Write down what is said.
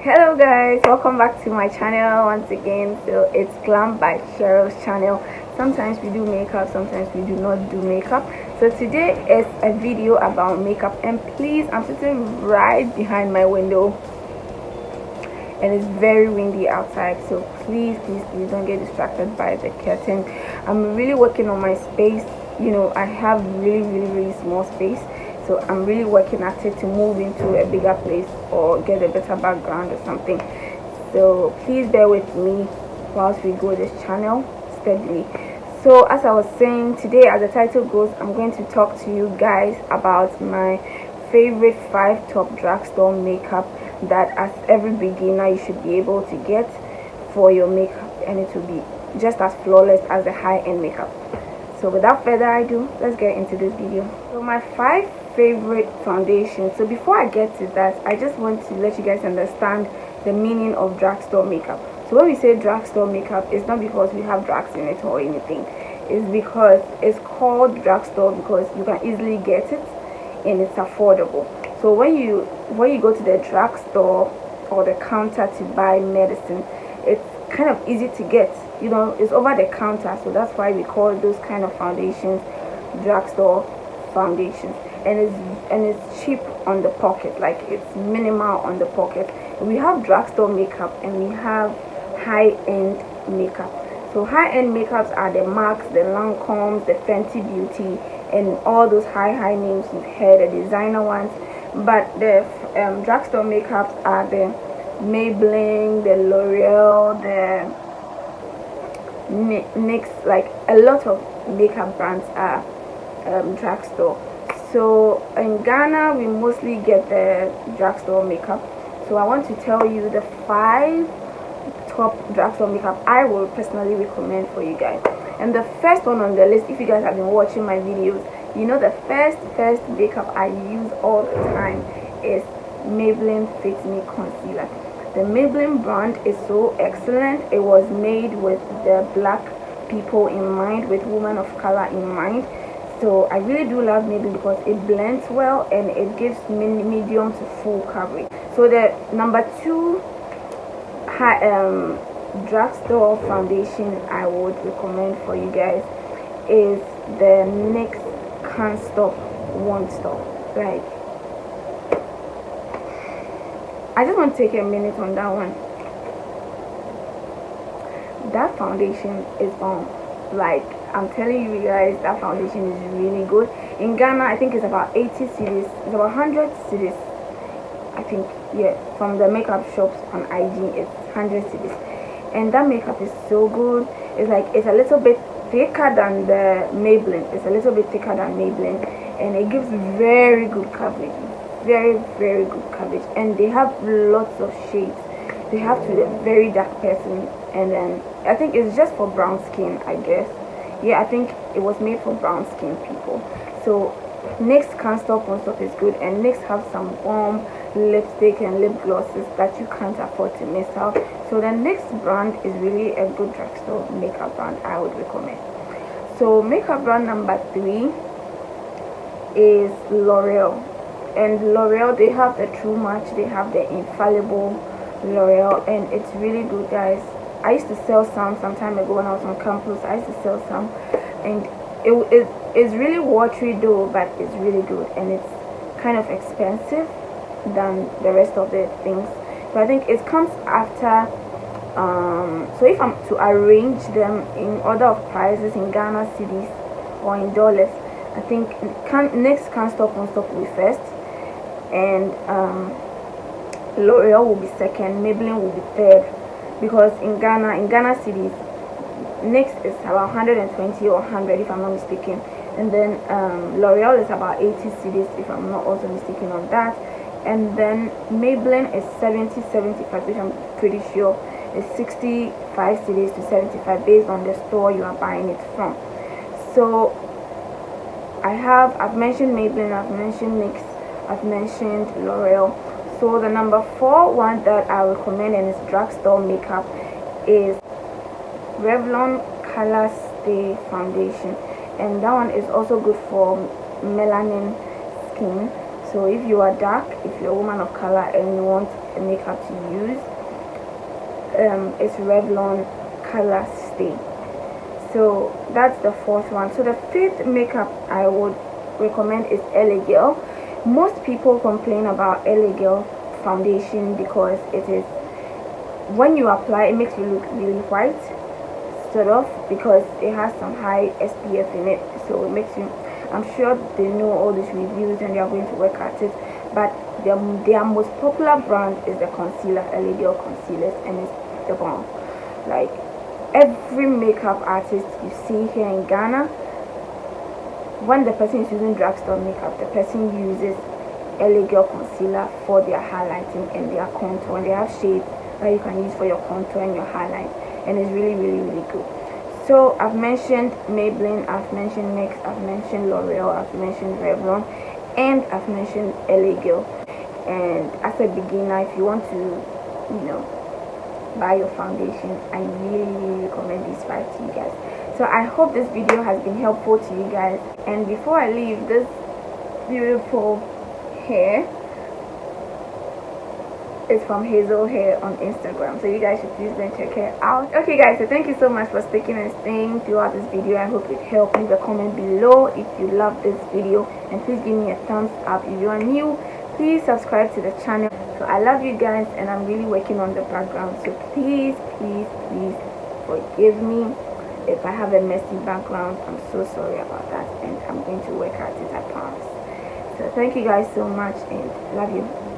Hello guys, welcome back to my channel once again. So it's Glam by Cheryl's channel. Sometimes we do makeup, sometimes we do not do makeup. So today is a video about makeup, and please, I'm sitting right behind my window and it's very windy outside, so please don't get distracted by the curtain. I'm really working on my space. I have really small space, so I'm really working at it to move into a bigger place or get a better background or something. So please bear with me whilst we grow this channel steadily. So as I was saying, today, as the title goes, I'm going to talk to you guys about my favorite 5 top drugstore makeup that as every beginner you should be able to get for your makeup, and it will be just as flawless as the high-end makeup. So without further ado, let's get into this video. So my 5 favorite foundations. So before I get to that, I just want to let you guys understand the meaning of drugstore makeup. So when we say drugstore makeup, it's not because we have drugs in it or anything. It's because it's called drugstore because you can easily get it and it's affordable. So when you go to the drugstore or the counter to buy medicine, it's kind of easy to get. It's over the counter, so that's why we call those kind of foundations drugstore foundations. And it's cheap on the pocket, like it's minimal on the pocket. We have drugstore makeup and we have high-end makeup. So high-end makeups are the MACs, the Lancomes, the Fenty Beauty, and all those high names you've heard, the designer ones. But the drugstore makeups are the Maybelline, the L'Oreal, the NYX. Like a lot of makeup brands are drugstore. So in Ghana, we mostly get the drugstore makeup. So I want to tell you the 5 top drugstore makeup I will personally recommend for you guys. And the first one on the list, if you guys have been watching my videos, the first makeup I use all the time is Maybelline Fit Me Concealer. The Maybelline brand is so excellent. It was made with the black people in mind, with women of color in mind. So I really do love Maybelline because it blends well and it gives medium to full coverage. So the number 2 drugstore foundation I would recommend for you guys is the NYX Can't Stop Won't Stop. Like, I just want to take a minute on that one. That foundation is bomb. Like, I'm telling you guys, that foundation is really good. In Ghana, I think it's about 80 cedis. It's about 100 cedis, I think. Yeah, from the makeup shops on IG, it's 100 cedis. And that makeup is so good. It's a little bit thicker than the Maybelline. It's a little bit thicker than Maybelline, and it gives very good coverage. Very good coverage. And they have lots of shades. They have to the very dark person, and then I think it's just for brown skin, I guess. Yeah, I think it was made for brown skin people. So NYX Can't Stop Won't Stop is good, and NYX have some bomb lipstick and lip glosses that you can't afford to miss out. So the NYX brand is really a good drugstore makeup brand I would recommend. So makeup brand number 3 is L'Oreal. And L'Oreal, they have the True Match, they have the Infallible L'Oreal, and it's really good, guys. I used to sell some time ago when I was on campus. I used to sell some, and it's really watery though, but it's really good, and it's kind of expensive than the rest of the things. So I think it comes after. So if I'm to arrange them in order of prices in Ghana cedis or in dollars, I think NYX Can't Stop Won't Stop will be first, and L'Oreal will be second, Maybelline will be third, because in Ghana cedis, NYX is about 120 or 100 if I'm not mistaken, and then L'Oreal is about 80 cedis if I'm not also mistaken on that, and then Maybelline is 70-75, which I'm pretty sure is 65 cedis to 75 based on the store you are buying it from. So I've mentioned Maybelline, I've mentioned NYX, I've mentioned L'Oreal. So the number 4 one that I recommend, and it's drugstore makeup, is Revlon Color Stay Foundation, and that one is also good for melanin skin. So if you are dark, if you're a woman of color and you want a makeup to use, it's Revlon Color Stay. So that's the fourth one. So the fifth makeup I would recommend is LA Girl. Most people complain about LA Girl foundation because it is, when you apply, it makes you look really white, sort of, because it has some high SPF in it. So it makes you, I'm sure they know all these reviews and they are going to work at it, but their most popular brand is the concealer, LA Girl concealers, and it's the bomb. Like, every makeup artist you see here in Ghana, when the person is using drugstore makeup, the person uses LA Girl concealer for their highlighting and their contour, and they have shades that you can use for your contour and your highlight, and it's really, really, really good. So I've mentioned Maybelline, I've mentioned NYX, I've mentioned L'Oreal, I've mentioned Revlon, and I've mentioned LA Girl. And as a beginner, if you want to, you know, buy your foundation, I really, really recommend these 5 to you guys. So I hope this video has been helpful to you guys. And before I leave, this beautiful hair is from Hazel Hair on Instagram, so you guys should please go and check her out. Okay guys, so thank you so much for sticking and staying throughout this video. I hope it helped. Leave a comment below if you love this video, and please give me a thumbs up. If you are new, please subscribe to the channel. So I love you guys, and I'm really working on the background, so please forgive me if I have a messy background. I'm so sorry about that, and I'm going to work at it, I promise. So thank you guys so much, and love you.